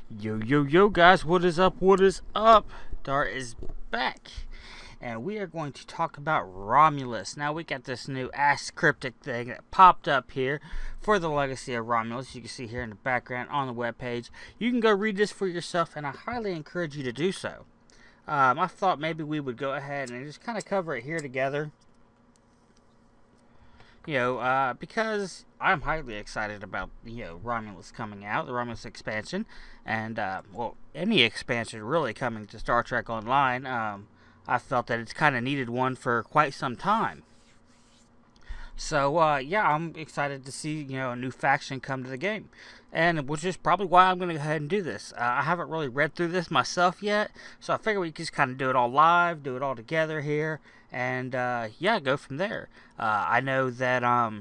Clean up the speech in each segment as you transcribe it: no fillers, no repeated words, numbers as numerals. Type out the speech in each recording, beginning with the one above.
Yo guys, what is up? What is up? Dar is back, and we are going to talk about Romulus. Now we got this new Ask Cryptic thing that popped up here for the Legacy of Romulus. You can see here in the background on the webpage. You can go read this for yourself, and I highly encourage you to do so. I thought maybe we would go ahead and just kind of cover it here together. Because I'm highly excited about, Romulus coming out, the Romulus expansion, and, well, any expansion really coming to Star Trek Online. I felt that it's kind of needed one for quite some time. So, yeah, I'm excited to see, a new faction come to the game, and which is probably why I'm going to go ahead and do this. I haven't really read through this myself yet, so I figured we could just kind of do it all live, do it all together here, and, yeah, go from there. I know that,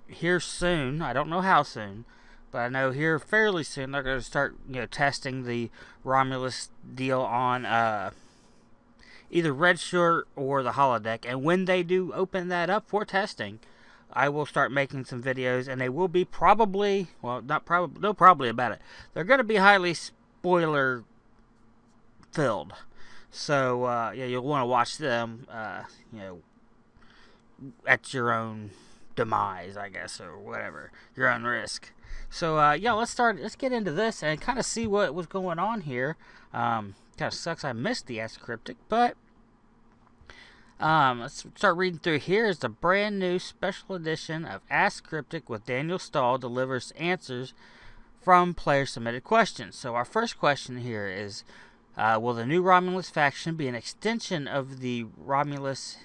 here soon, I don't know how soon, but I know here fairly soon they're going to start, testing the Romulus deal on, either Red Shirt or the holodeck, and when they do open that up for testing, I will start making some videos, and they will be probably, well, not probably, no, probably about it. They're going to be highly spoiler filled, so yeah, you'll want to watch them, at your own demise, I guess, or whatever, your own risk. So yeah, let's get into this and kind of see what was going on here. Kind of sucks I missed the Ask Cryptic, but let's start reading through. Here is the brand new special edition of Ask Cryptic with Daniel Stahl delivers answers from player submitted questions. So our first question here is, will the new Romulus faction be an extension of the Romulans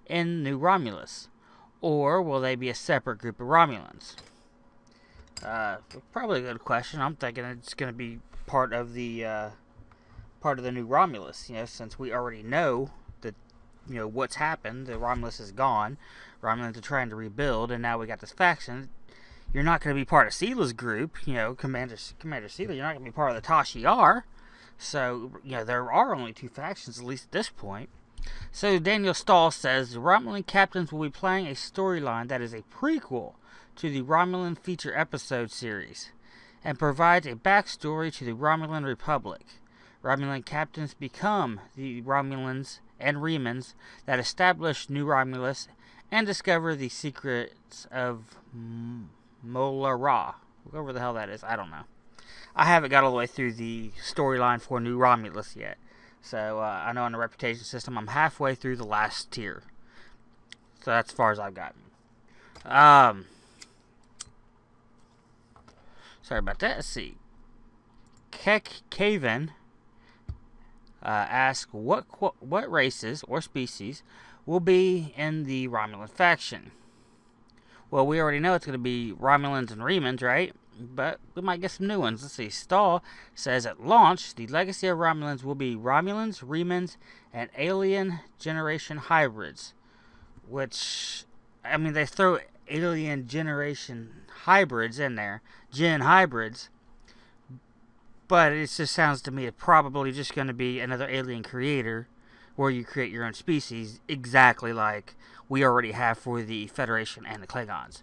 in New Romulus, or will they be a separate group of Romulans? Probably a good question. I'm thinking it's going to be part of the new Romulus, since we already know that, what's happened. The Romulus is gone. Romulans are trying to rebuild, and now we got this faction. You're not going to be part of Seela's group, Commander Seela. You're not going to be part of the Tashi R. So, there are only two factions, at least at this point. So, Daniel Stahl says, the Romulan captains will be playing a storyline that is a prequel to the Romulan feature episode series, and provides a backstory to the Romulan Republic. Romulan captains become the Romulans and Remans that establish New Romulus and discover the secrets of Molara. Whatever the hell that is, I don't know. I haven't got all the way through the storyline for New Romulus yet. So, I know on the reputation system, I'm halfway through the last tier. So, that's as far as I've gotten. Sorry about that. Let's see. Kaven asks, what races or species will be in the Romulan faction? Well, we already know it's going to be Romulans and Remans, right? But we might get some new ones. Let's see. Stahl says at launch, the Legacy of Romulans will be Romulans, Remans, and alien generation hybrids. Which, I mean, they throw alien generation hybrids in there. Gen hybrids. But it just sounds to me it's probably just going to be another alien creator where you create your own species exactly like we already have for the Federation and the Klingons.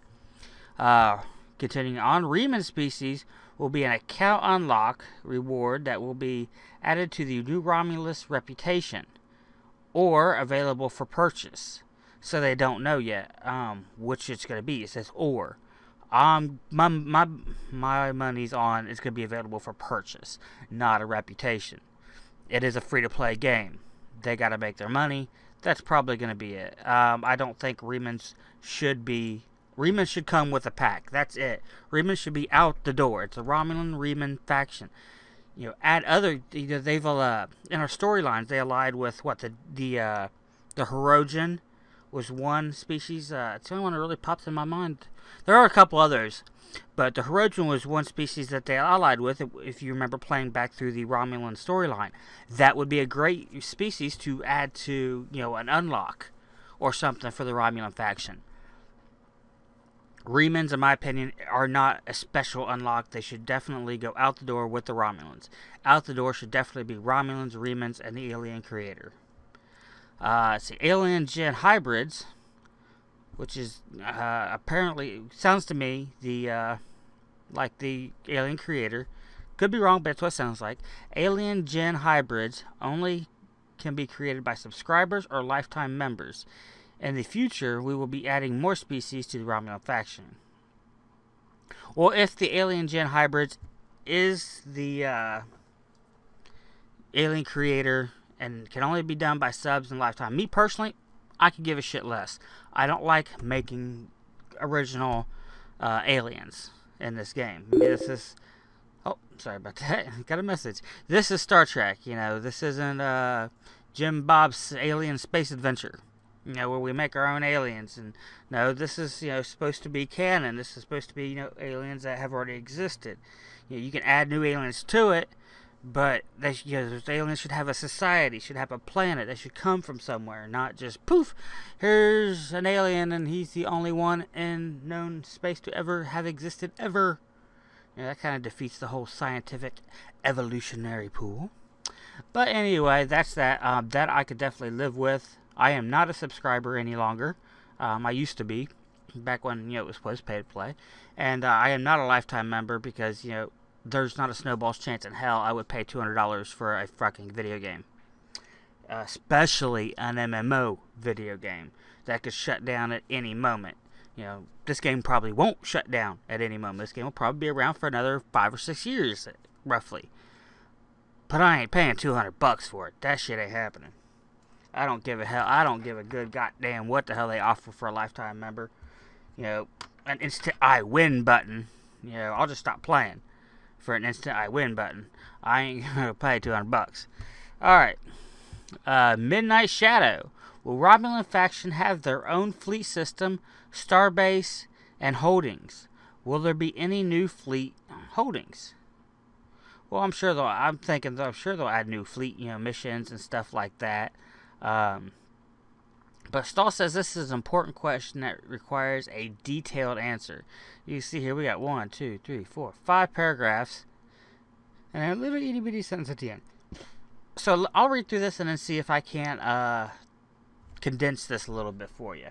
Continuing on, Reman species will be an account unlock reward that will be added to the New Romulus reputation or available for purchase. So they don't know yet which it's going to be. It says or. My money's on it's going to be available for purchase, not a reputation. It is a free-to-play game. They got to make their money. That's probably going to be it. I don't think Remans should come with a pack. That's it. Remans should be out the door. It's a Romulan Reman faction. Add other. They've in our storylines they allied with what the Hirogen was one species. It's the only one that really pops in my mind. There are a couple others, but the Hirogen was one species that they allied with. If you remember playing back through the Romulan storyline, that would be a great species to add to an unlock or something for the Romulan faction. Remans, in my opinion, are not a special unlock. They should definitely go out the door with the Romulans. Out the door should definitely be Romulans, Remans, and the alien creator. It's the alien gen hybrids, which is apparently, sounds to me, the like the alien creator. Could be wrong, but that's what it sounds like. Alien gen hybrids only can be created by subscribers or lifetime members. In the future, we will be adding more species to the Romulan faction. Well, if the alien gen hybrids is the alien creator and can only be done by subs and lifetime, me personally, I could give a shit less. I don't like making original aliens in this game. This is... Oh, sorry about that. Got a message. This is Star Trek. You know, this isn't Jim Bob's Alien Space Adventure. You know, where we make our own aliens. And no, this is, you know, supposed to be canon. This is supposed to be, you know, aliens that have already existed. You know, you can add new aliens to it, but they, you know, those aliens should have a society, should have a planet. They should come from somewhere, not just poof. Here's an alien, and he's the only one in known space to ever have existed ever. You know, that kind of defeats the whole scientific evolutionary pool. But anyway, that's that. That I could definitely live with. I am not a subscriber any longer. I used to be, back when, you know, it was pay to play. And I am not a lifetime member because, you know, there's not a snowball's chance in hell I would pay $200 for a fucking video game. Especially an MMO video game that could shut down at any moment. You know, this game probably won't shut down at any moment. This game will probably be around for another 5 or 6 years, roughly. But I ain't paying $200 for it. That shit ain't happening. I don't give a hell. I don't give a good goddamn what the hell they offer for a lifetime member. You know, an instant I win button. You know, I'll just stop playing for an instant I win button. I ain't gonna pay $200. Alright. Midnight Shadow. Will Romulan faction have their own fleet system, starbase, and holdings? Will there be any new fleet holdings? Well, I'm sure they'll add new fleet, you know, missions and stuff like that. But Stahl says this is an important question that requires a detailed answer. You see here we got 1, 2, 3, 4, 5 paragraphs, and a little itty bitty sentence at the end. So I'll read through this and then see if I can condense this a little bit for you.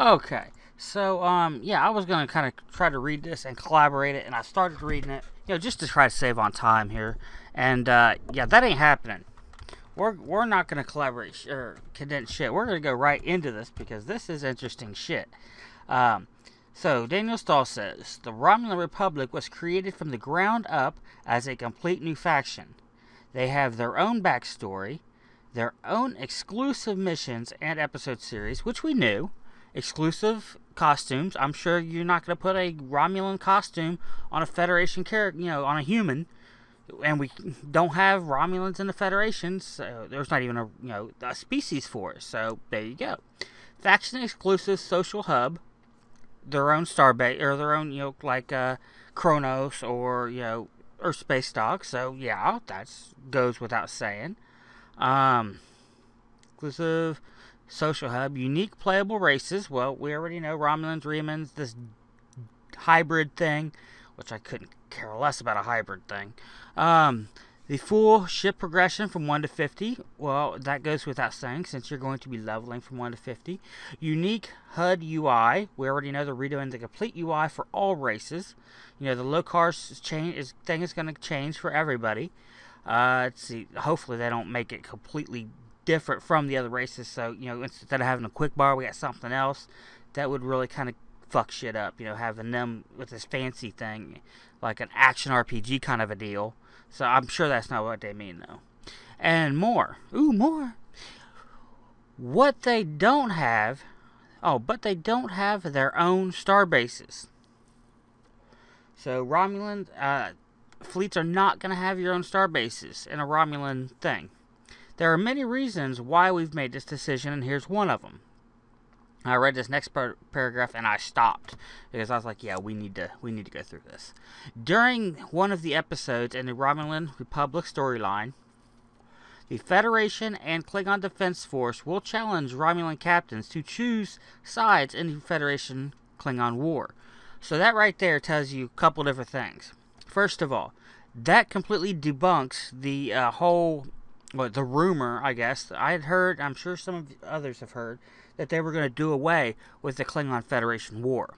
Okay, so yeah, I was gonna kind of try to read this and collaborate it, and I started reading it, you know, just to try to save on time here. And yeah, that ain't happening. We're not gonna collaborate or condense shit. We're gonna go right into this because this is interesting shit. So Daniel Stahl says the Romulan Republic was created from the ground up as a complete new faction. They have their own backstory, their own exclusive missions and episode series, which we knew. Exclusive costumes. I'm sure you're not going to put a Romulan costume on a Federation character, you know, on a human. And we don't have Romulans in the Federation, so there's not even a, you know, a species for it. So there you go. Faction exclusive social hub, their own starbase, or their own, you know, like Kronos or, you know, or Space Dog. So yeah, that goes without saying. Exclusive social hub, unique playable races. Well, we already know Romulans, Remans, this hybrid thing, which I couldn't care less about a hybrid thing. The full ship progression from 1 to 50. Well, that goes without saying since you're going to be leveling from 1 to 50. Unique HUD UI. We already know they're redoing the complete UI for all races. You know, the low cars thing is going to change for everybody. Let's see. Hopefully they don't make it completely different from the other races. So, you know, instead of having a quick bar, we got something else. That would really kind of fuck shit up. You know, having them with this fancy thing, like an action RPG kind of a deal. So I'm sure that's not what they mean, though. And more. Ooh, more. What they don't have... Oh, but they don't have their own star bases. So Romulan fleets are not going to have your own star bases in a Romulan thing. There are many reasons why we've made this decision, and here's one of them. I read this next paragraph and I stopped because I was like, yeah, we need to go through this. During one of the episodes in the Romulan Republic storyline, the Federation and Klingon Defense Force will challenge Romulan captains to choose sides in the Federation-Klingon war. So that right there tells you a couple different things. First of all, that completely debunks the the rumor, I guess. I had heard, I'm sure some of the others have heard, that they were going to do away with the Klingon Federation war.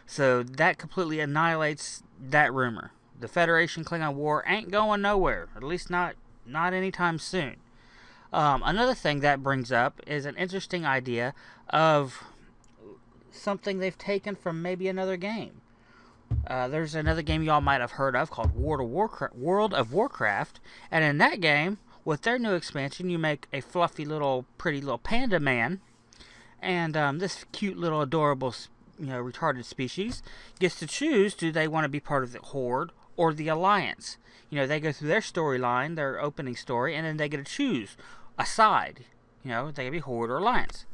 So that completely annihilates that rumor. The Federation-Klingon War ain't going nowhere, at least not anytime soon. Another thing that brings up is an interesting idea of something they've taken from maybe another game. There's another game y'all might have heard of called World of Warcraft, and in that game, with their new expansion, you make a fluffy little, pretty little panda man, and this cute little adorable, retarded species gets to choose: do they want to be part of the Horde or the Alliance? They go through their storyline, their opening story, and then they get to choose a side. They can be Horde or Alliance.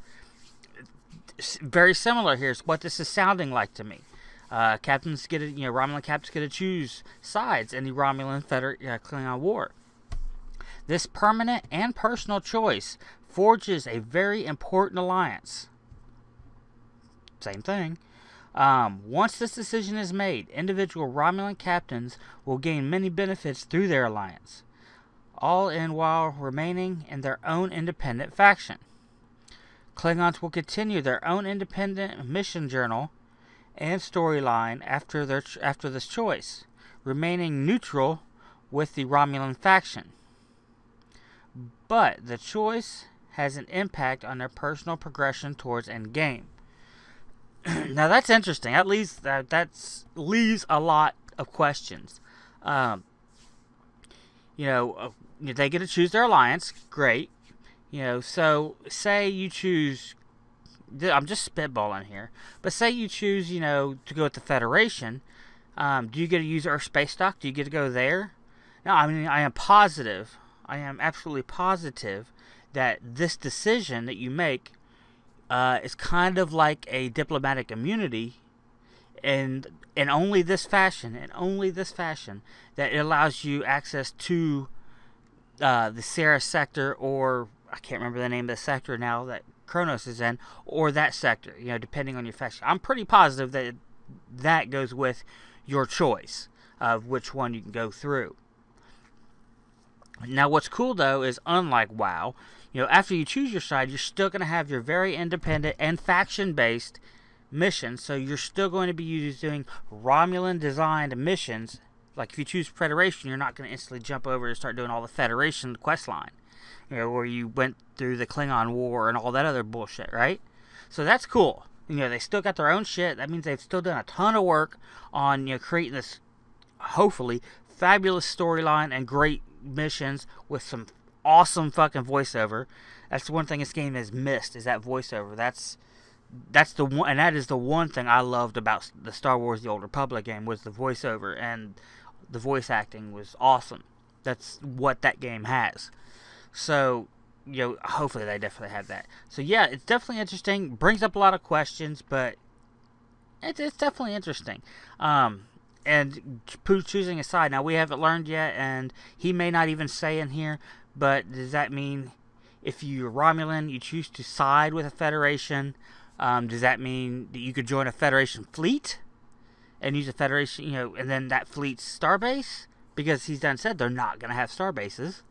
Very similar here is what this is sounding like to me. Captains get to, Romulan captains get to choose sides in the Romulan Klingon War. This permanent and personal choice forges a very important alliance. Same thing. Once this decision is made, individual Romulan captains will gain many benefits through their alliance, all in while remaining in their own independent faction. Klingons will continue their own independent mission journal and storyline after this choice, remaining neutral with the Romulan faction. But the choice has an impact on their personal progression towards endgame. Now that's interesting. That leaves a lot of questions. They get to choose their alliance. Great. So say you choose. I'm just spitballing here, but say you choose, to go with the Federation. Do you get to use Earth space dock? Do you get to go there? No, I mean I am positive. I am absolutely positive that this decision that you make is kind of like a diplomatic immunity, and in only this fashion, that it allows you access to the Sierra sector, or I can't remember the name of the sector now that Kronos is in, or that sector, depending on your faction. I'm pretty positive that that goes with your choice of which one you can go through. Now, what's cool, though, is unlike WoW, after you choose your side, you're still going to have your very independent and faction-based missions, so you're still going to be doing Romulan-designed missions. Like, if you choose Federation, you're not going to instantly jump over and start doing all the Federation questline, where you went through the Klingon War and all that other bullshit, right? So that's cool. They still got their own shit. That means they've still done a ton of work on, creating this, hopefully, fabulous storyline and great missions with some awesome fucking voiceover. That's the one thing this game has missed, is that voiceover. That's the one, and that is the one thing I loved about the Star Wars: The Old Republic game, was the voiceover, and the voice acting was awesome. That's what that game has. So, hopefully they definitely have that. So yeah, it's definitely interesting. Brings up a lot of questions, but it's definitely interesting. And choosing a side. Now, we haven't learned yet, and he may not even say in here, but does that mean if you're Romulan, you choose to side with a Federation? Does that mean that you could join a Federation fleet and use a Federation, and then that fleet's starbase? Because he's done said they're not going to have starbases.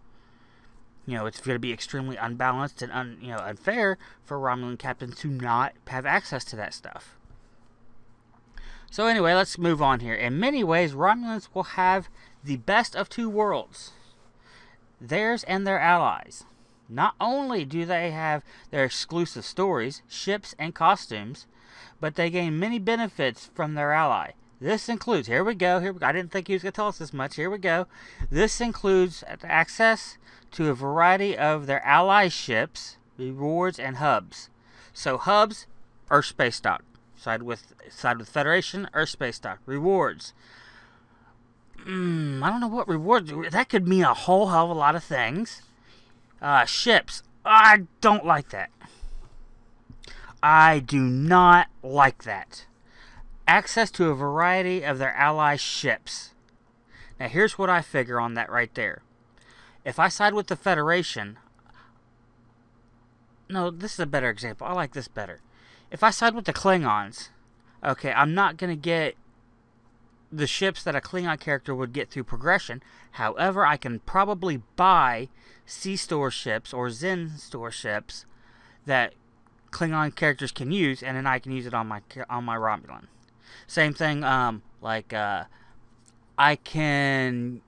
It's going to be extremely unbalanced and unfair for Romulan captains to not have access to that stuff. So anyway, let's move on here. In many ways, Romulans will have the best of two worlds, theirs and their allies. Not only do they have their exclusive stories, ships, and costumes, but they gain many benefits from their ally. This includes, here we go, I didn't think he was going to tell us this much, here we go. This includes access to a variety of their ally ships, rewards, and hubs. So hubs, Earth space dock. Side with Federation, Earth space dock. Rewards. I don't know what rewards. That could mean a whole hell of a lot of things. Ships. I don't like that. I do not like that. Access to a variety of their ally ships. Now here's what I figure on that right there. If I side with the Federation... No, this is a better example. I like this better. If I side with the Klingons, okay, I'm not going to get the ships that a Klingon character would get through progression. However, I can probably buy C-store ships or Zen store ships that Klingon characters can use, and then I can use it on my Romulan. Same thing, I can,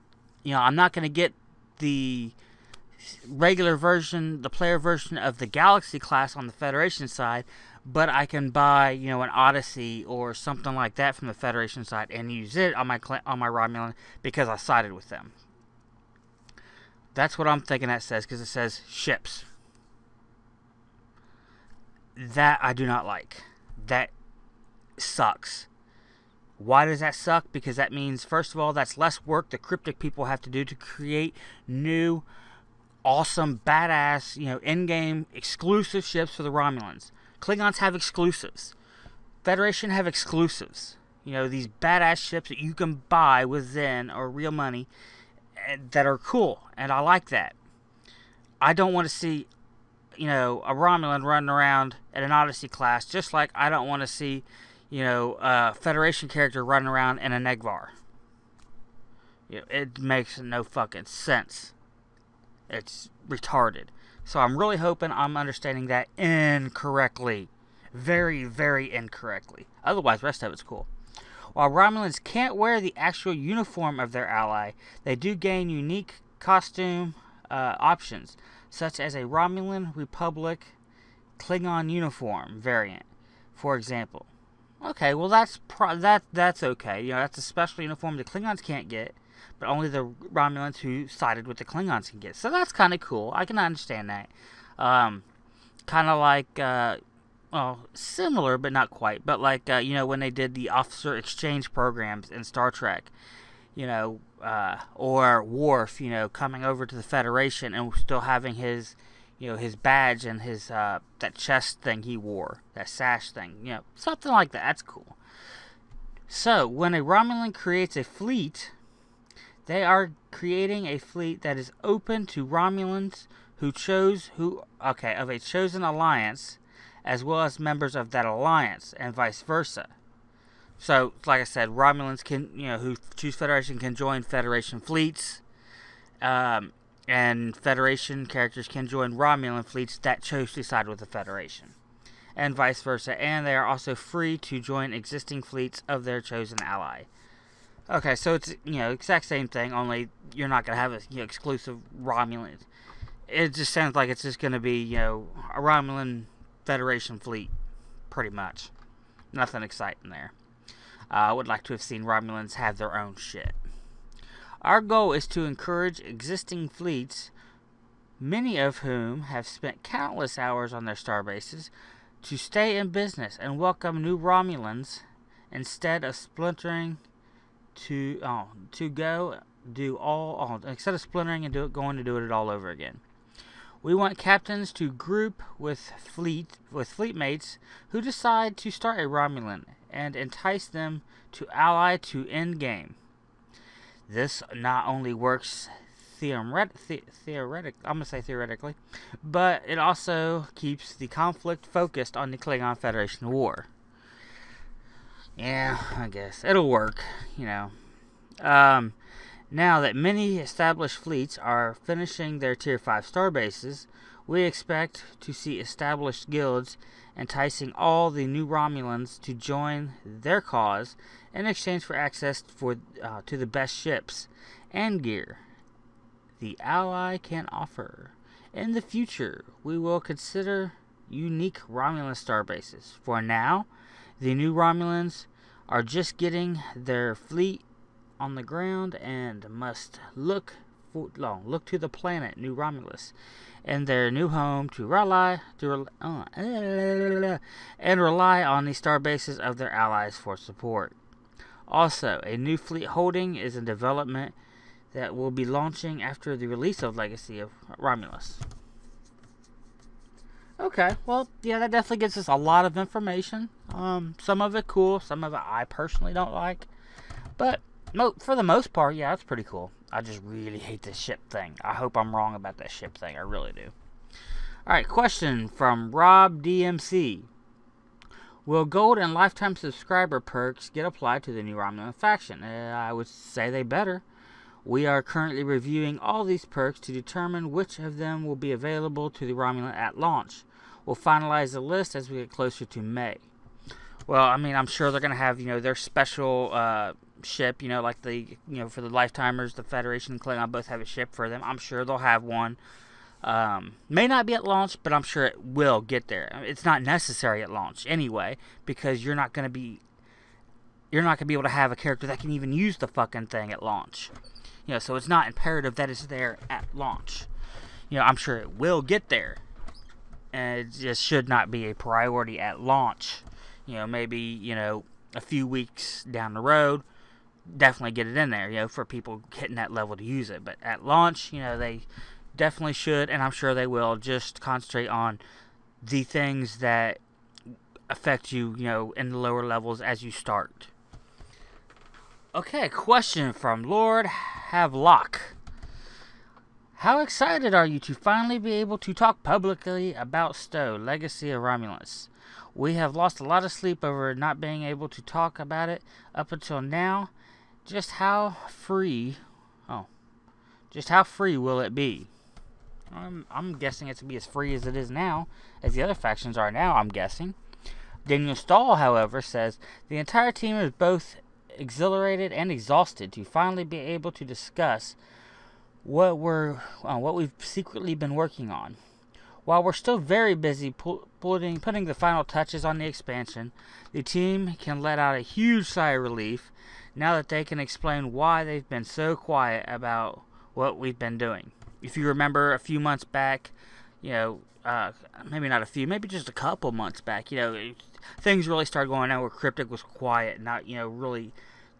I'm not going to get the regular version, the player version of the Galaxy class on the Federation side, but I can buy, an Odyssey or something like that from the Federation side and use it on my Romulan because I sided with them. That's what I'm thinking that says, because it says ships. That I do not like. That sucks. Why does that suck? Because that means, first of all, that's less work the cryptic people have to do to create new, awesome, badass, in-game exclusive ships for the Romulans. Klingons have exclusives. Federation have exclusives. These badass ships that you can buy with Zen or real money that are cool, and I like that. I don't want to see, a Romulan running around at an Odyssey class, just like I don't want to see, a Federation character running around in a Negvar. It makes no fucking sense. It's retarded. So I'm really hoping I'm understanding that incorrectly. Very, very incorrectly. Otherwise, the rest of it's cool. While Romulans can't wear the actual uniform of their ally, they do gain unique costume options, such as a Romulan Republic Klingon uniform variant, for example. Okay, well that's okay. That's a special uniform the Klingons can't get, but only the Romulans who sided with the Klingons can get. So that's kind of cool. I can understand that. Kind of like, well, similar, but not quite. But like, when they did the officer exchange programs in Star Trek, or Worf, coming over to the Federation and still having his, his badge and his, that chest thing he wore, that sash thing, something like that. That's cool. So, when a Romulan creates a fleet, they are creating a fleet that is open to Romulans of a chosen alliance, as well as members of that alliance, and vice versa. So, like I said, Romulans can, who choose Federation can join Federation fleets, and Federation characters can join Romulan fleets that chose to side with the Federation, and vice versa. And they are also free to join existing fleets of their chosen ally. Okay, so it's, exact same thing, only you're not going to have a, exclusive Romulan. It just sounds like it's just going to be, a Romulan Federation fleet, pretty much. Nothing exciting there. I would like to have seen Romulans have their own shit. Our goal is to encourage existing fleets, many of whom have spent countless hours on their starbases, to stay in business and welcome new Romulans instead of splintering instead of splintering and going to do it all over again. We want captains to group with fleetmates who decide to start a Romulan and entice them to ally to end game. This not only works theoretically, but it also keeps the conflict focused on the Klingon Federation war. Yeah, I guess it'll work, Now that many established fleets are finishing their Tier 5 starbases, we expect to see established guilds enticing all the new Romulans to join their cause in exchange for access to the best ships and gear the ally can offer. In the future, we will consider unique Romulan starbases. For now, the new Romulans are just getting their fleet on the ground and must look to the planet New Romulus and their new home to rely on the starbases of their allies for support. Also, a new fleet holding is in development that will be launching after the release of Legacy of Romulus. Okay, well, yeah, that definitely gives us a lot of information. Some of it cool, some of it I personally don't like, but for the most part, yeah, it's pretty cool. I just really hate this ship thing. I hope I'm wrong about that ship thing. I really do. Alright, question from Rob DMC. Will gold and lifetime subscriber perks get applied to the new Romulan faction? I would say they better. We are currently reviewing all these perks to determine which of them will be available to the Romulan at launch. We'll finalize the list as we get closer to May. Well, I mean, I'm sure they're gonna have, their special ship, like for the Lifetimers, the Federation and Klingon both have a ship for them. I'm sure they'll have one. May not be at launch, but I'm sure it will get there. It's not necessary at launch anyway, because you're not gonna be able to have a character that can even use the fucking thing at launch. So it's not imperative that it's there at launch. I'm sure it will get there, and it just should not be a priority at launch. Maybe, a few weeks down the road, definitely get it in there, for people hitting that level to use it. But at launch, they definitely should, and I'm sure they will, just concentrate on the things that affect you, in the lower levels as you start. Okay, question from Lord Havelock. How excited are you to finally be able to talk publicly about Stowe, Legacy of Romulus? We have lost a lot of sleep over not being able to talk about it up until now. Just how free will it be? I'm guessing it's to be as free as it is now, as the other factions are now, I'm guessing. Daniel Stahl, however, says the entire team is both exhilarated and exhausted to finally be able to discuss what we've secretly been working on. While we're still very busy putting the final touches on the expansion, the team can let out a huge sigh of relief now that they can explain why they've been so quiet about what we've been doing. If you remember a few months back, maybe not a few, maybe just a couple months back, things really started going on where Cryptic was quiet, not, really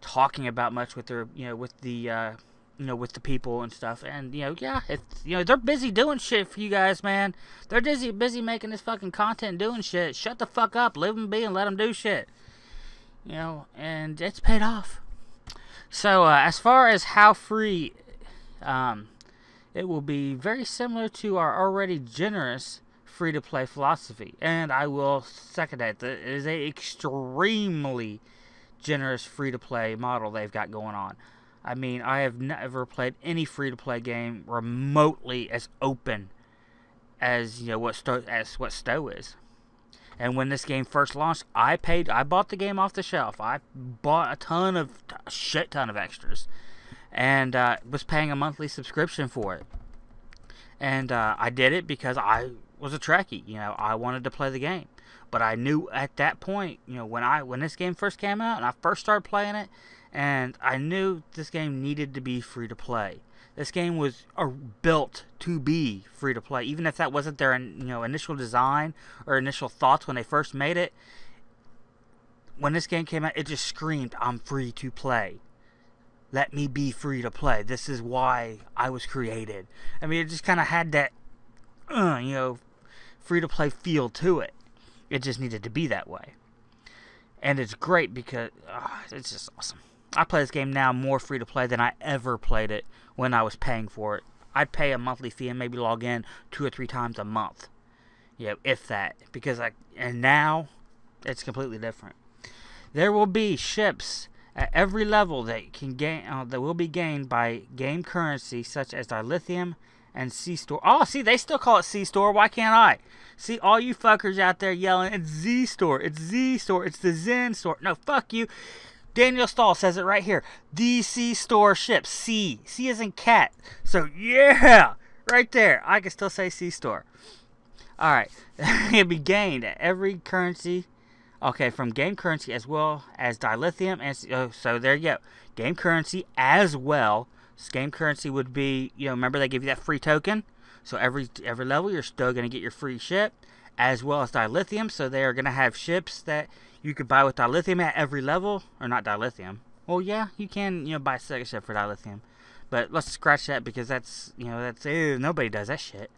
talking about much with their, with the people and stuff. And, it's, they're busy doing shit for you guys, man. They're busy making this fucking content, doing shit. Shut the fuck up, leave them be and let them do shit. And it's paid off. So, as far as how free, it will be very similar to our already generous free-to-play philosophy. And I will second that. It is a extremely generous free-to-play model they've got going on. I mean, I have never played any free-to-play game remotely as open as what Stowe is. And when this game first launched, I bought the game off the shelf. I bought a shit ton of extras, and was paying a monthly subscription for it. And I did it because I was a Trekkie. I wanted to play the game. But I knew at that point, when this game first came out and I first started playing it, and I knew this game needed to be free to play. This game was built to be free to play, even if that wasn't their initial design or initial thoughts when they first made it. When this game came out, it just screamed, "I'm free to play. Let me be free to play. This is why I was created." I mean, it just kind of had that, free to play feel to it. It just needed to be that way. And it's great because it's just awesome. I play this game now more free to play than I ever played it when I was paying for it. I'd pay a monthly fee and maybe log in 2 or 3 times a month. If that. And now it's completely different. There will be ships at every level that will be gained by game currency such as dilithium and C-Store. Oh, see, they still call it C-Store. Why can't I? See, all you fuckers out there yelling, it's Z-Store, it's Z-Store, it's the Zen Store. No, fuck you. Daniel Stahl says it right here. The C-Store ships. C as in cat. So, yeah, right there. I can still say C-Store. Alright. It'll be gained at every currency. Okay, from game currency as well as dilithium. And so there you go. Game currency as well. Game currency would be, remember they give you that free token? So every level you're still going to get your free ship. As well as dilithium. So they are going to have ships that you could buy with dilithium at every level. Or not dilithium. Well, yeah, you can, buy a second ship for dilithium. But let's scratch that because that's nobody does that shit.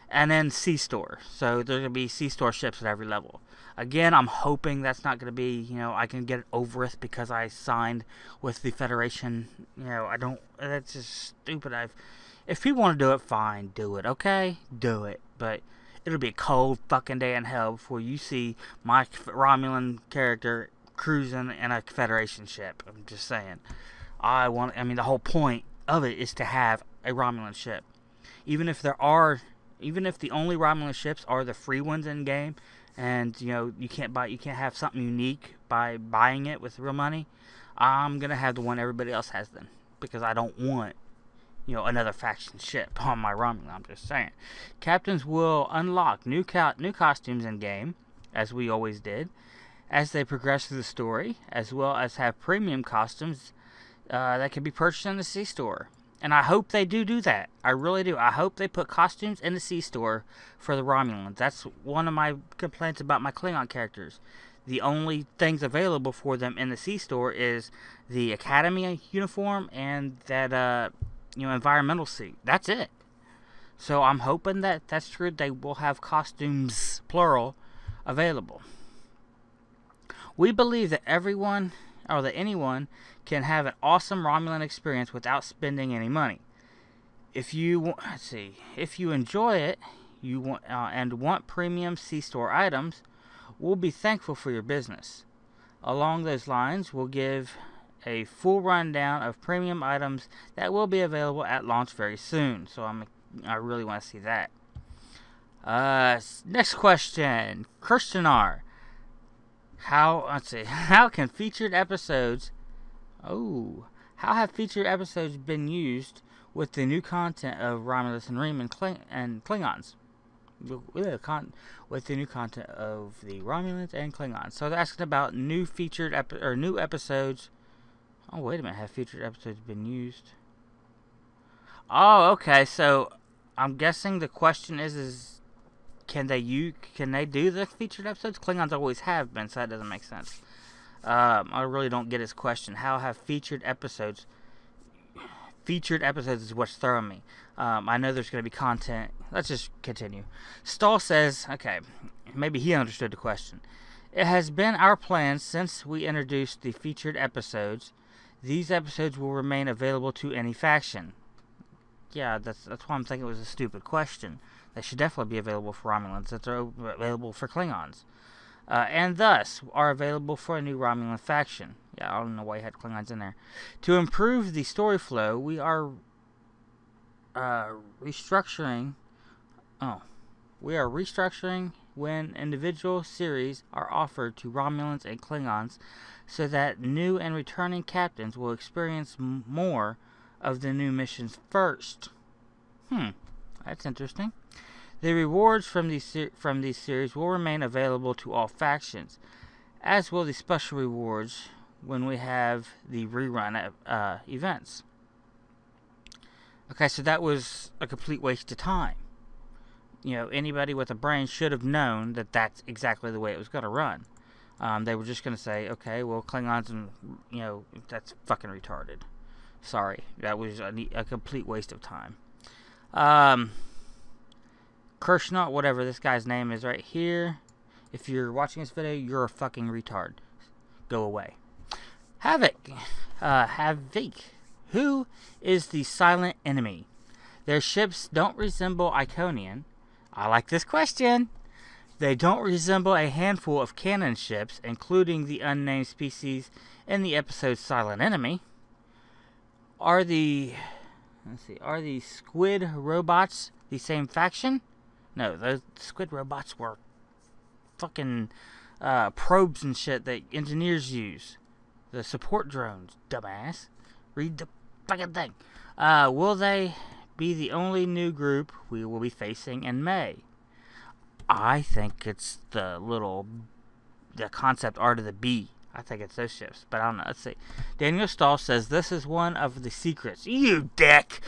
And then C-Store. So there's going to be C-Store ships at every level. Again, I'm hoping that's not going to be, I can get it over with because I signed with the Federation. That's just stupid. If people want to do it, fine, do it, okay? Do it. But it'll be a cold fucking day in hell before you see my Romulan character cruising in a Federation ship. I'm just saying. The whole point of it is to have a Romulan ship. Even if the only Romulan ships are the free ones in game, and you can't have something unique by buying it with real money, I'm gonna have the one everybody else has then, because I don't want another faction ship on my Romulan. I'm just saying. Captains will unlock new costumes in game, as we always did, as they progress through the story, as well as have premium costumes that can be purchased in the C-store. And I hope they do that. I really do. I hope they put costumes in the C-store for the Romulans. That's one of my complaints about my Klingon characters. The only things available for them in the C-store is the Academy uniform and that environmental suit. That's it. So I'm hoping that that's true. They will have costumes, plural, available. We believe that anyone can have an awesome Romulan experience without spending any money. If you enjoy it, and want premium C-store items, we'll be thankful for your business. Along those lines, we'll give a full rundown of premium items that will be available at launch very soon. So I really want to see that. Next question, Kirstenar. How can featured episodes? How have featured episodes been used with the new content of Romulus and Reman and Klingons? With the new content of the Romulans and Klingons. So they're asking about new featured new episodes. Oh, wait a minute. Have featured episodes been used? Oh, okay. So I'm guessing the question is can they do the featured episodes? Klingons always have been, so that doesn't make sense. I really don't get his question. How have featured episodes? Featured episodes is what's throwing me. I know there's going to be content. Let's just continue. Stahl says, okay, maybe he understood the question. It has been our plan since we introduced the featured episodes. These episodes will remain available to any faction. Yeah, that's why I'm thinking it was a stupid question. They should definitely be available for Romulans. That they're available for Klingons. And thus are available for a new Romulan faction. Yeah, I don't know why you had Klingons in there. To improve the story flow, we are restructuring. We are restructuring when individual series are offered to Romulans and Klingons, so that new and returning captains will experience more of the new missions first. That's interesting. The rewards from these series will remain available to all factions, as will the special rewards when we have the rerun events. Okay, so that was a complete waste of time. Anybody with a brain should have known that that's exactly the way it was going to run. They were just going to say, okay, well, Klingons and, that's fucking retarded. Sorry, that was a complete waste of time. Kirshnaut, whatever this guy's name is right here. If you're watching this video, you're a fucking retard. Go away. Havoc. Who is the silent enemy? Their ships don't resemble Iconian. I like this question. They don't resemble a handful of canon ships, including the unnamed species in the episode Silent Enemy. Are the squid robots the same faction? No, those squid robots were fucking probes and shit that engineers use. The support drones, dumbass. Read the fucking thing. Will they be the only new group we will be facing in May? I think it's the concept art of the bee. I think it's those ships, but I don't know. Let's see. Daniel Stahl says this is one of the secrets. You dick!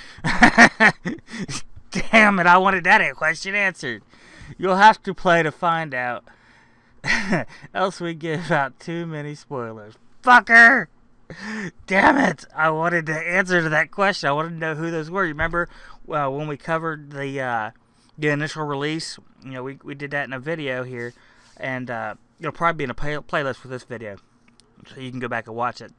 Damn it, I wanted that question answered. You'll have to play to find out. Else we give out too many spoilers. Fucker! Damn it! I wanted the answer to that question. I wanted to know who those were. You remember when we covered the initial release? We did that in a video here, and it'll probably be in a playlist for this video, so you can go back and watch it.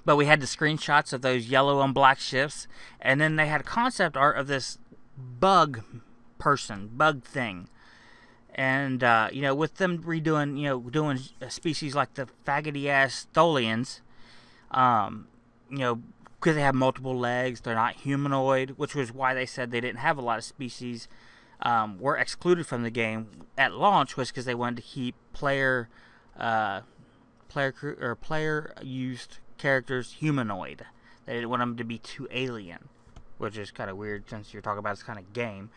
But we had the screenshots of those yellow and black ships, and then they had concept art of this bug thing. And, with them redoing, doing a species like the faggoty-ass Tholians, because they have multiple legs, they're not humanoid, which was why they said they didn't have a lot of species were excluded from the game at launch was because they wanted to keep player used characters humanoid. They didn't want them to be too alien, which is kind of weird since you're talking about this kind of game.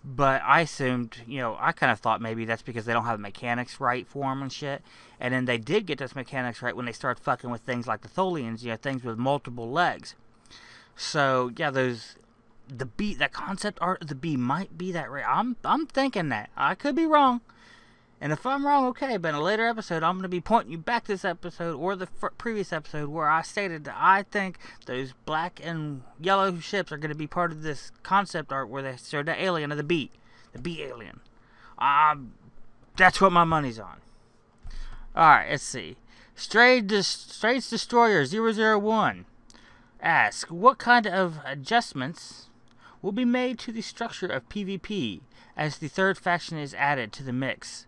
But I assumed, I kind of thought maybe that's because they don't have the mechanics right for them and shit. And then they did get those mechanics right when they started fucking with things like the Tholians, things with multiple legs. So, yeah, that concept art of the bee might be that right. I'm thinking that. I could be wrong. And if I'm wrong, okay, but in a later episode, I'm going to be pointing you back to this episode or the previous episode where I stated that I think those black and yellow ships are going to be part of this concept art where they showed the alien of the bee alien. That's what my money's on. Alright, let's see. Straits Destroyer 001 asks, what kind of adjustments will be made to the structure of PvP as the third faction is added to the mix?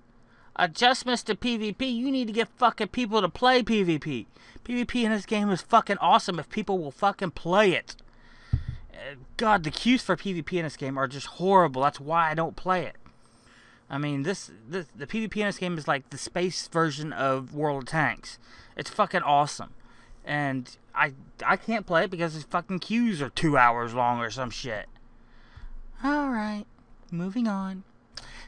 Adjustments to PvP? You need to get fucking people to play PvP. PvP in this game is fucking awesome if people will fucking play it. God, the queues for PvP in this game are just horrible. That's why I don't play it. I mean, the PvP in this game is like the space version of World of Tanks. It's fucking awesome. And I can't play it because the fucking queues are 2 hours long or some shit. Alright, moving on.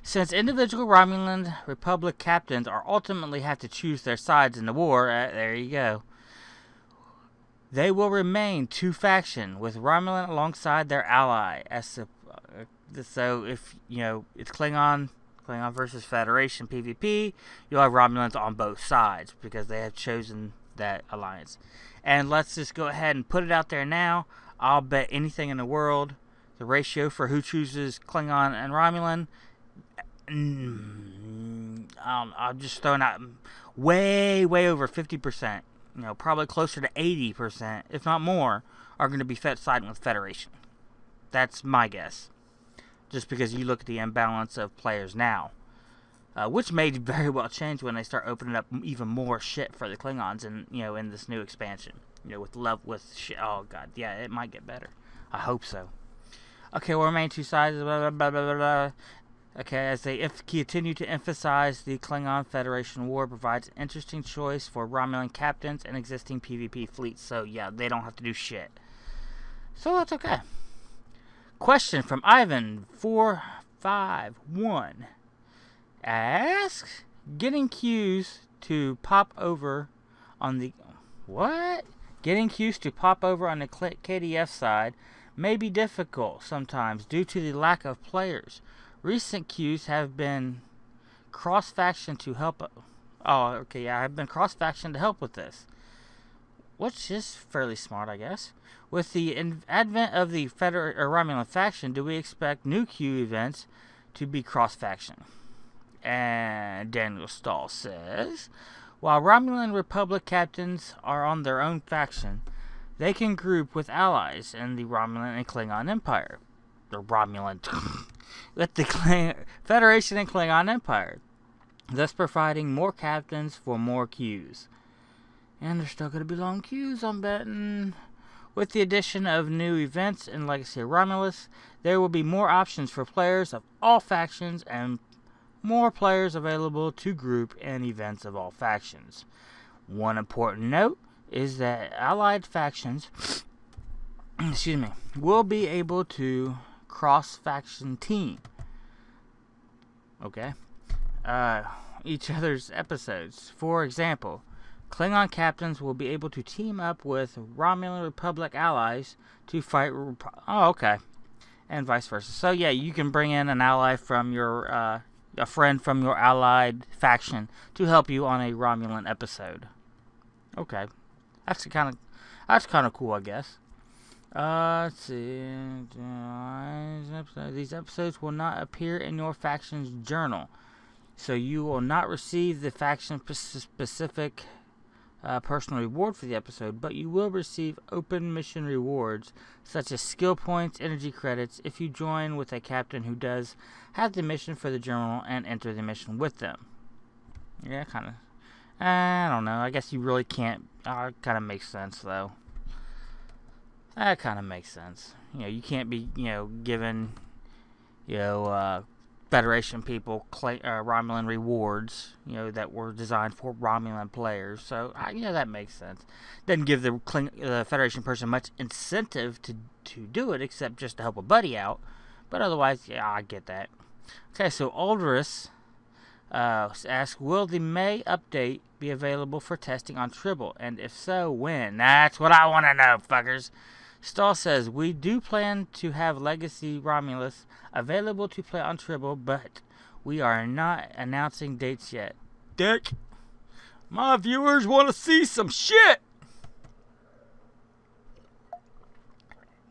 Since individual Romulan Republic captains are ultimately have to choose their sides in the war, there you go, they will remain two faction with Romulan alongside their ally. So if it's Klingon versus Federation PvP, you'll have Romulans on both sides because they have chosen that alliance. And let's just go ahead and put it out there now. I'll bet anything in the world the ratio for who chooses Klingon and Romulan, I'm just throwing out way over 50%. Probably closer to 80%, if not more, are going to be siding with Federation. That's my guess. Just because you look at the imbalance of players now, which may very well change when they start opening up even more shit for the Klingons, and in this new expansion. With shit. Oh god, yeah, it might get better. I hope so. Okay, we'll remain two sides. Blah, blah, blah, blah, blah. Okay, as they continue to emphasize the Klingon Federation War provides an interesting choice for Romulan captains and existing PvP fleets. So, yeah, they don't have to do shit. So, that's okay. Question from Ivan451 asks, getting queues to pop over on the... What? Getting queues to pop over on the KDF side may be difficult sometimes due to the lack of players. Recent queues have been cross-faction to help... Oh, okay, yeah, I've been cross-faction to help with this. Which is fairly smart, I guess. With the advent of the Romulan faction, do we expect new queue events to be cross-faction? And Daniel Stahl says, while Romulan Republic captains are on their own faction, they can group with allies in the Romulan and Klingon Empire. The Romulan... with the Federation and Klingon Empire, thus providing more captains for more queues. And there's still going to be long queues, I'm betting. With the addition of new events in Legacy of Romulus, there will be more options for players of all factions and more players available to group in events of all factions. One important note is that allied factions will be able to cross-faction team. Okay. Each other's episodes. For example, Klingon captains will be able to team up with Romulan Republic allies to fight... Oh, okay. And vice versa. So, yeah, you can bring in an ally from your... a friend from your allied faction to help you on a Romulan episode. Okay. That's kind of cool, I guess. Let's see. These episodes will not appear in your faction's journal, so you will not receive the faction-specific personal reward for the episode, but you will receive open mission rewards, such as skill points, energy credits, if you join with a captain who does have the mission for the journal and enter the mission with them. Yeah, kind of. I don't know. I guess you really can't. It kind of makes sense, though. That kind of makes sense. You can't be, given, Federation people claim Romulan rewards, that were designed for Romulan players. So, that makes sense. Doesn't give the Federation person much incentive to do it, except just to help a buddy out. But otherwise, yeah, I get that. Okay, so Aldris asks, will the May update be available for testing on Tribble? And if so, when? That's what I want to know, fuckers. Stahl says, we do plan to have Legacy Romulus available to play on Tribble, but we are not announcing dates yet. Dick, my viewers want to see some shit!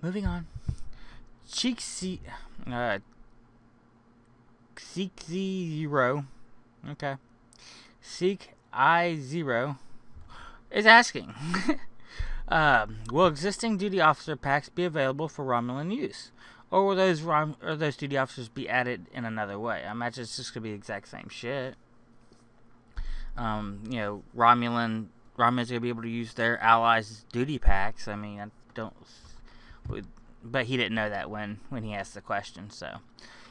Moving on. Seek0. Okay. Seek I0 is asking, will existing duty officer packs be available for Romulan use? Or will those duty officers be added in another way? I imagine it's just going to be the exact same shit. Romulan's going to be able to use their allies' duty packs. I mean, but he didn't know that when he asked the question, so.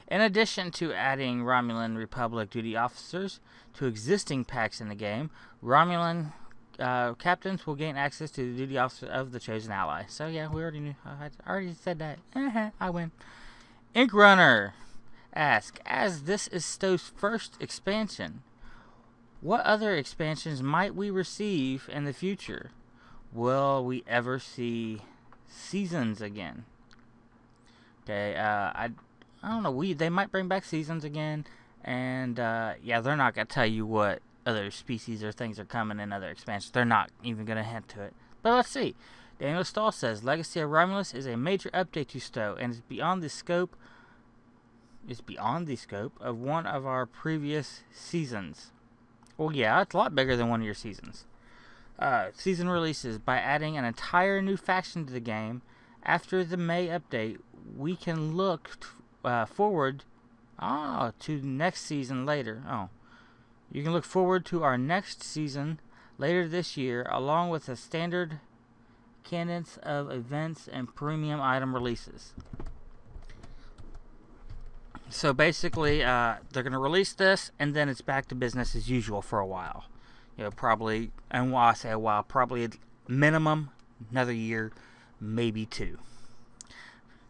In addition to adding Romulan Republic duty officers to existing packs in the game, Romulan captains will gain access to the duty officer of the chosen ally. So yeah, we already knew. I already said that. I win. Ink Runner asks, as this is Stowe's first expansion, what other expansions might we receive in the future? Will we ever see seasons again? Okay, I don't know. They might bring back seasons again, and yeah, they're not gonna tell you what other species or things are coming in other expansions. They're not even gonna hint to it. But let's see. Daniel Stahl says Legacy of Romulus is a major update to Stowe and is beyond the scope. Of one of our previous seasons. Well, yeah, it's a lot bigger than one of your seasons. Season releases by adding an entire new faction to the game. After the May update, we can look forward to next season later. You can look forward to our next season later this year, along with a standard cadence of events and premium item releases. So basically, they're going to release this, and then it's back to business as usual for a while. Probably, and while I say a while, probably minimum another year, maybe 2.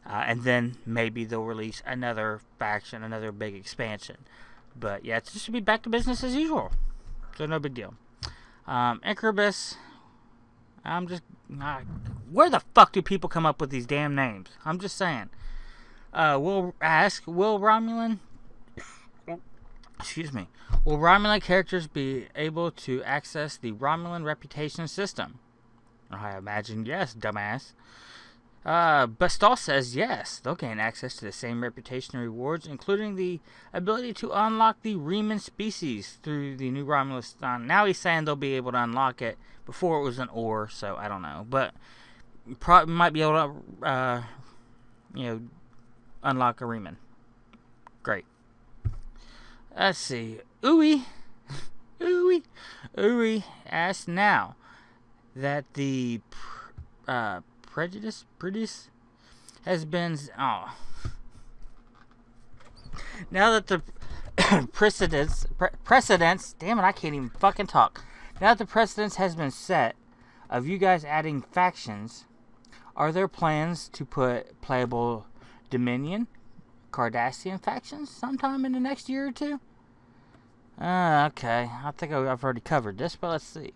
And then maybe they'll release another faction, another big expansion. But yeah, it's just to be back to business as usual. So no big deal. Incubus, where the fuck do people come up with these damn names? I'm just saying. Will Romulan characters be able to access the Romulan reputation system? I imagine yes, dumbass. But Stahl says yes, they'll gain access to the same reputation rewards, including the ability to unlock the Riemann species through the new Romulus. Now he's saying they'll be able to unlock it. Before it was an ore, so I don't know. But probably might be able to, unlock a Riemann. Great. Let's see. Ooey asks now that the prejudice has been now that the precedence damn it, I can't even fucking talk. Now that the precedence has been set of you guys adding factions, are there plans to put playable Dominion, Cardassian factions sometime in the next year or 2? Okay, I think I've already covered this, but let's see.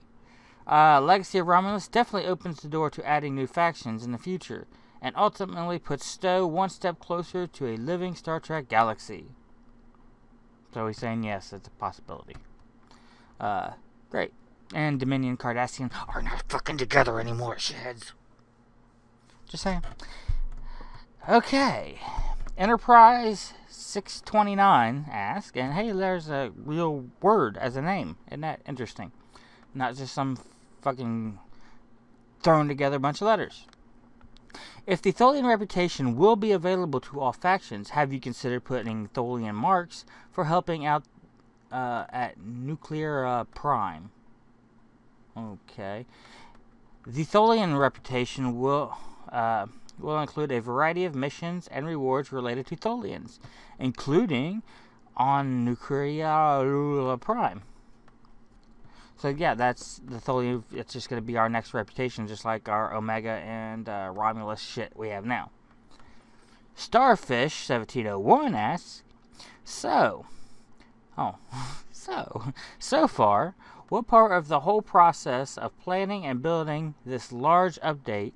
Legacy of Romulus definitely opens the door to adding new factions in the future, and ultimately puts Stowe one step closer to a living Star Trek galaxy. So he's saying yes, it's a possibility. Great. And Dominion and Cardassian are not fucking together anymore, shitheads. Just saying. Okay. Enterprise 629 asks, and hey, there's a real word as a name. Isn't that interesting? Not just some fucking thrown together bunch of letters. If the Tholian reputation will be available to all factions, have you considered putting Tholian marks for helping out at Nuclear Prime? Okay. The Tholian reputation will include a variety of missions and rewards related to Tholians, including on Nuclear Prime. So yeah, that's the Tholian. It's just going to be our next reputation, just like our Omega and Romulus shit we have now. Starfish 1701 asks, so far, what part of the whole process of planning and building this large update,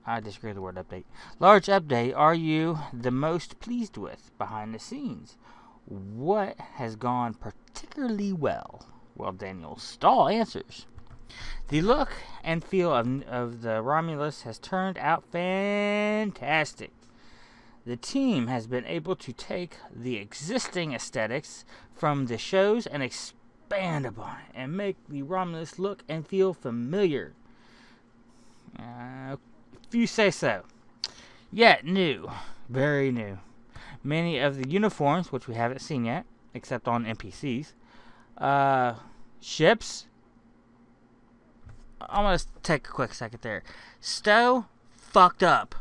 I disagree with the word update, large update, are you the most pleased with behind the scenes? What has gone particularly well? Well, Daniel Stahl answers, the look and feel of the Romulus has turned out fantastic. The team has been able to take the existing aesthetics from the shows and expand upon it and make the Romulus look and feel familiar. If you say so. Yet new. Very new. Many of the uniforms, which we haven't seen yet, except on NPCs, ships. I'm going to take a quick second there. Stowe fucked up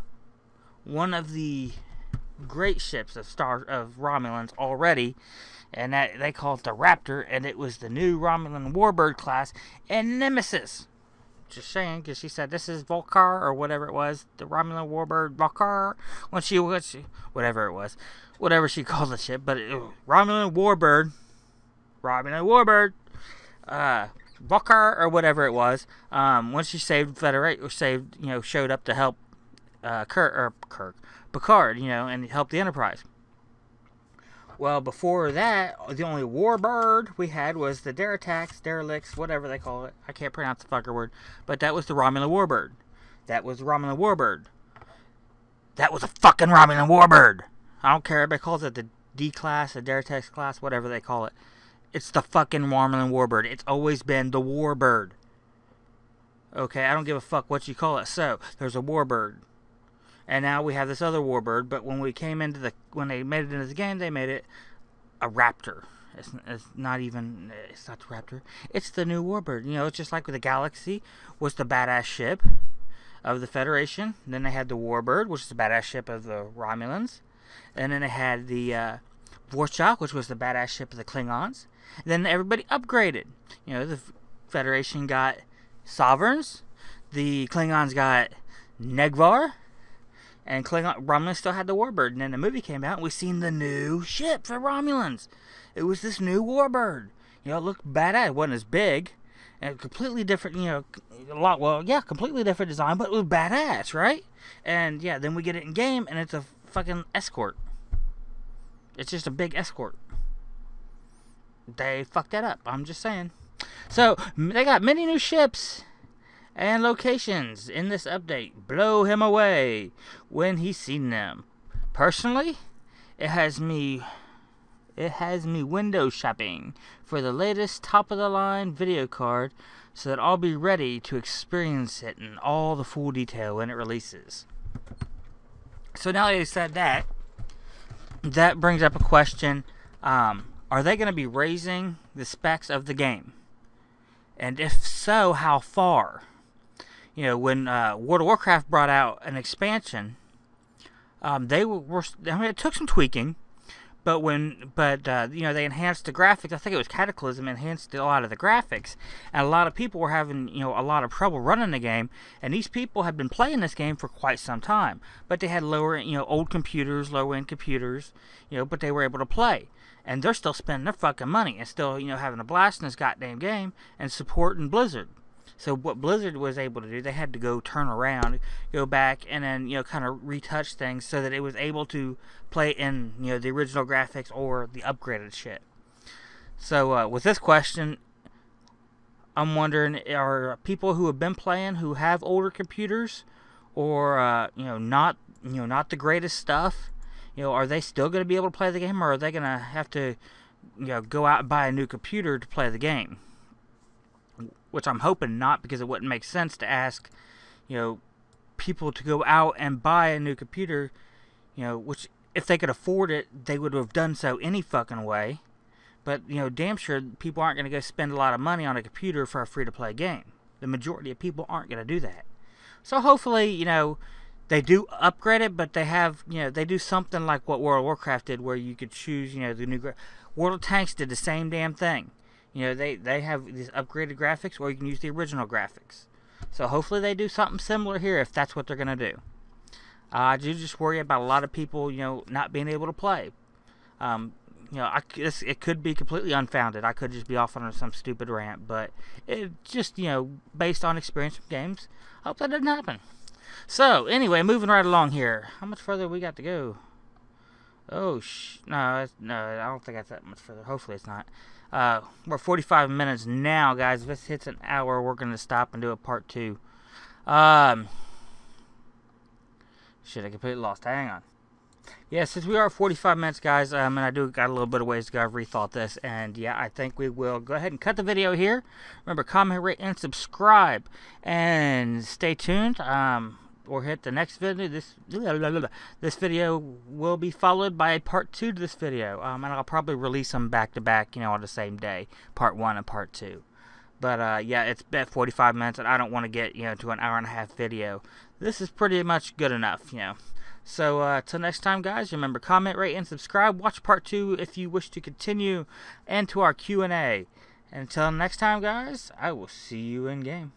one of the great ships of Romulans already, and that they call it the Raptor, and it was the new Romulan Warbird class and Nemesis. Just saying, because she said this is Volcar or whatever it was, the Romulan Warbird Volcar, whatever it was, whatever she called the ship, but Romulan Warbird, Volcar or whatever it was. Once she saved showed up to help Picard, and help the Enterprise. Well, before that, the only Warbird we had was the Derelicts, whatever they call it. I can't pronounce the fucker word. But that was the Romulan Warbird. That was the Romulan Warbird. That was a fucking Romulan Warbird. I don't care if everybody calls it the D-class, the Derelicts class, whatever they call it. It's the fucking Romulan Warbird. It's always been the Warbird. Okay, I don't give a fuck what you call it. So, there's a Warbird. And now we have this other Warbird, but when when they made it into the game, they made it a Raptor. It's not the Raptor. It's the new Warbird. It's just like with the Galaxy was the badass ship of the Federation. Then they had the Warbird, which is the badass ship of the Romulans. And then they had the Vorschach, which was the badass ship of the Klingons. And then everybody upgraded. The Federation got Sovereigns. The Klingons got Negvar. And Romulans still had the Warbird. And then the movie came out, and we seen the new ship for Romulans. It was this new Warbird. It looked badass. It wasn't as big. And completely different, completely different design, but it was badass, right? And, yeah, then we get it in game, and it's a fucking escort. It's just a big escort. They fucked that up. I'm just saying. So, they got many new ships and locations in this update. Blow him away when he's seen them. Personally, it has me window shopping for the latest top-of-the-line video card so that I'll be ready to experience it in all the full detail when it releases. So now that I said that, that brings up a question. Are they going to be raising the specs of the game? And if so, how far? When World of Warcraft brought out an expansion, it took some tweaking, but they enhanced the graphics. I think it was Cataclysm enhanced a lot of the graphics, and a lot of people were having a lot of trouble running the game. And these people had been playing this game for quite some time, but they had old computers, low-end computers, but they were able to play. And they're still spending their fucking money and still having a blast in this goddamn game and supporting Blizzard. So what Blizzard was able to do, they had to go turn around, go back, and then, kind of retouch things so that it was able to play in, the original graphics or the upgraded shit. So, with this question, I'm wondering, are people who have been playing, who have older computers, or, not the greatest stuff, are they still going to be able to play the game, or are they going to have to, go out and buy a new computer to play the game? Which I'm hoping not, because it wouldn't make sense to ask, people to go out and buy a new computer, which if they could afford it, they would have done so any fucking way. But, damn sure people aren't going to go spend a lot of money on a computer for a free-to-play game. The majority of people aren't going to do that. So hopefully, They do upgrade it, but they have, they do something like what World of Warcraft did, where you could choose, the new. World of Tanks did the same damn thing. They have these upgraded graphics, or you can use the original graphics. So hopefully they do something similar here, if that's what they're gonna do. I do just worry about a lot of people, not being able to play. It could be completely unfounded. I could just be off on some stupid rant, but it just, based on experience from games, I hope that doesn't happen. So, anyway, moving right along here. How much further we got to go? Oh, no, I don't think that's that much further. Hopefully it's not. We're 45 minutes now, guys. If this hits an hour, we're going to stop and do a part 2. Shit, I completely lost. Hang on. Yeah, since we are 45 minutes, guys, and I do got a little bit of ways to go, I've rethought this, and yeah, I think we will go ahead and cut the video here. Remember, comment, rate, and subscribe, and stay tuned, or hit the next video. This video will be followed by a part 2 to this video, and I'll probably release them back-to-back, on the same day, part 1 and part 2. But, yeah, it's at 45 minutes, and I don't want to get, to an hour-and-a-half video. This is pretty much good enough, So, till next time, guys, remember, comment, rate, and subscribe. Watch part 2 if you wish to continue, and to our Q&A. And until next time, guys, I will see you in game.